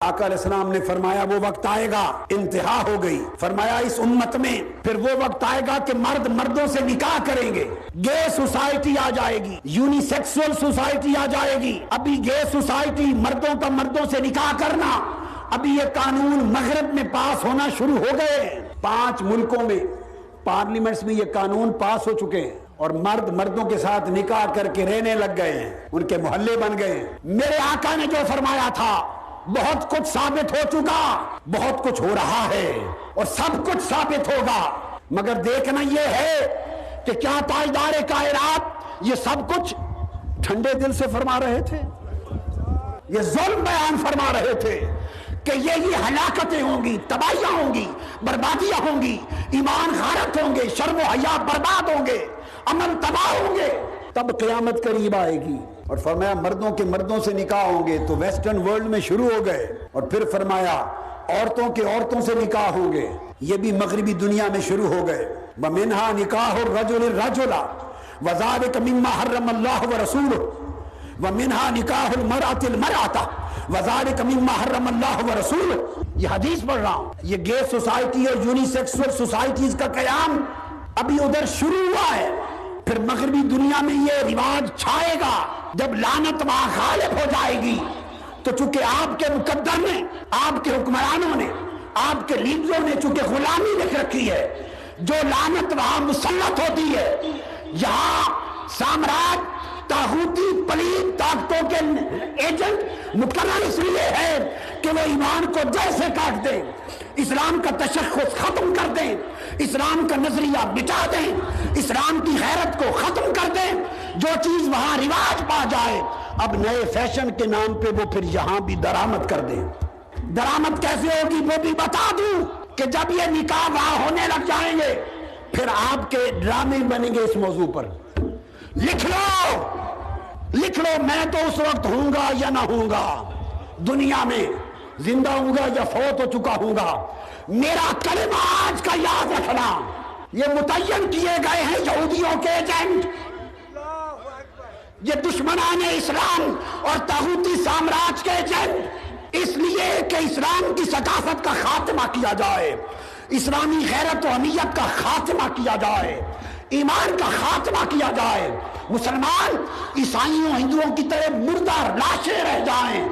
آقا علیہ السلام نے فرمایا وہ وقت آئے گا، انتہا ہو گئی، فرمایا اس امت میں پھر وہ وقت آئے گا کہ مرد مردوں سے نکاح کریں گے، گے سوسائٹی آ جائے گی، یونی سیکسول سوسائٹی آ جائے گی۔ ابھی گے سوسائٹی، مردوں کا مردوں سے نکاح کرنا، ابھی یہ قانون مغرب میں پاس ہونا شروع ہو گئے ہیں۔ 5 ملکوں میں پارلیمنٹس میں یہ قانون پاس ہو چکے ہیں اور مرد مردوں کے ساتھ نکاح کر کے رہنے لگ گئے ہیں، ان کے محلے بن گئے ہیں۔ میرے آقا نے جو فرمایا تھا بہت کچھ ثابت ہو چکا، بہت کچھ ہو رہا ہے اور سب کچھ ثابت ہوگا، مگر دیکھنا یہ ہے کہ کیا تاجدار کائنات یہ سب کچھ ٹھنڈے دل سے فرما رہے تھے؟ یہ ظلم بیان فرما رہے تھے کہ یہ ہلاکتیں ہوں گی، تباہیاں ہوں گی، بربادیاں ہوں گی، ایمان غارت ہوں گے، شرم و حیا برباد ہوں گے، امن تباہ ہوں گے، تب قیامت قریب آئے گی۔ اور فرمایا مردوں کے مردوں سے نکاح ہوں گے تو ویسٹرن ورلڈ میں شروع ہو گئے، اور پھر فرمایا عورتوں کے عورتوں سے نکاح ہوں گے، یہ بھی مغربی دنیا میں شروع ہو گئے۔ وَمِنْهَا نِكَاحُ الرَّجُلِ الرَّجُلَ وَذَلِكَ مِمَّا حَرَّمَ اللَّهُ وَرَسُولُهُ وَمِنْهَا نِكَاحُ الْمَرْأَةِ الْمَرْأَةَ وَذَلِكَ مِمَّا حَرَّمَ اللَّهُ وَرَسُولُهُ۔ یہ حدیث پڑھ رہا ہوں، یہ گے سوسائٹی اور یونی سیکسول سوسائٹیز کا قیام ابھی ادھر شروع ہوا ہے، پھر مغربی دنیا میں یہ رواج چھائے گا۔ جب لعنت وہاں غالب ہو جائے گی تو چونکہ آپ کے مقدر نے، آپ کے حکمرانوں نے، آپ کے لیڈروں نے چونکہ غلامی لکھ رکھی ہے، جو لعنت وہاں مسلط ہوتی ہے، یہاں سامراج طاغوتی پلید طاقتوں کے ایجنٹ مقرر اس لیے ہے کہ وہ ایمان کو جڑ سے کاٹ دیں، اسلام کا تشخص ختم کر دیں، اسلام کا نظریہ مٹا دیں، اسلام کی غیرت کو ختم کر دیں۔ جو چیز وہاں رواج پا جائے اب نئے فیشن کے نام پہ وہ پھر یہاں بھی درآمد کر دیں۔ درآمد کیسے ہوگی وہ بھی بتا دوں کہ جب یہ نکاح وہاں ہونے لگ جائیں گے پھر آپ کے ڈرامے بنیں گے اس موضوع پر۔ لکھ لو میں تو اس وقت ہوں گا یا نہ ہوں گا، دنیا میں زندہ ہوں گا یا فوت ہو چکا ہوں گا، میرا کلمہ آج کا یاد رکھنا، یہ متعین کیے گئے ہیں یہودیوں کے ایجنٹ، یہ دشمنان اسلام اور طاغوتی سامراج کے ایجنٹ، اس لیے کہ اسلام کی ثقافت کا خاتمہ کیا جائے، اسلامی غیرت و حمیت کا خاتمہ کیا جائے، ایمان کا خاتمہ کیا جائے، مسلمان عیسائیوں ہندوؤں کی طرح مردہ لاشیں رہ جائیں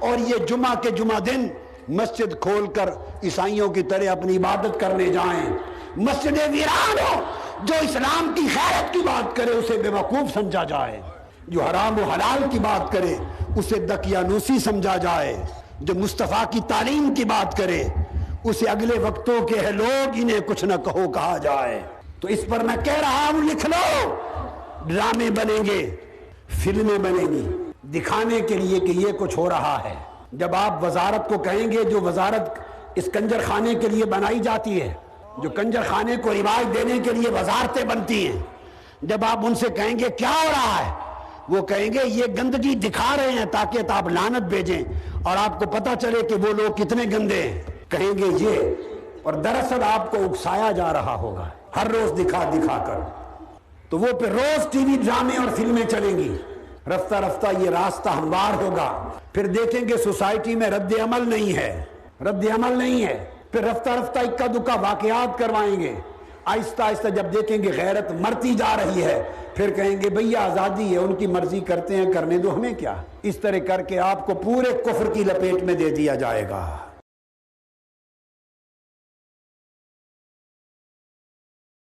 اور یہ جمعہ کے جمعہ دن مسجد کھول کر عیسائیوں کی طرح اپنی عبادت کرنے جائیں، مسجد ویران ہو، جو اسلام کی غیرت کی بات کرے اسے بے وقوف سمجھا جائے، جو حرام و حلال کی بات کرے اسے دقیانوسی سمجھا جائے، جو مصطفیٰ کی تعلیم کی بات کرے اسے اگلے وقتوں کے ہے لوگ انہیں کچھ نہ کہو کہا جائے۔ تو اس پر میں کہہ رہا ہوں لکھ لو، ڈرامے بنیں گے، فلمیں بنیں گی دکھانے کے لیے کہ یہ کچھ ہو رہا ہے۔ جب آپ وزارت کو کہیں گے، جو وزارت اس کنجر خانے کے لیے بنائی جاتی ہے، جو کنجر خانے کو رواج دینے کے لیے وزارتیں بنتی ہیں، جب آپ ان سے کہیں گے کیا ہو رہا ہے، وہ کہیں گے یہ گندگی دکھا رہے ہیں تاکہ آپ لعنت بھیجیں اور آپ کو پتہ چلے کہ وہ لوگ کتنے گندے ہیں، کہیں گے یہ، اور دراصل آپ کو اکسایا جا رہا ہوگا ہر روز دکھا کر، تو وہ پھر روز ٹی وی ڈرامے اور فلمیں چلیں گی، رفتہ رفتہ یہ راستہ ہموار ہوگا، پھر دیکھیں گے سوسائٹی میں رد عمل نہیں ہے، پھر رفتہ رفتہ اکا دکا واقعات کروائیں گے، آہستہ آہستہ جب دیکھیں گے غیرت مرتی جا رہی ہے پھر کہیں گے بھئی آزادی ہے، ان کی مرضی کرتے ہیں، کرنے دو، ہمیں کیا۔ اس طرح کر کے آپ کو پورے کفر کی لپیٹ میں دے دیا جائے گا۔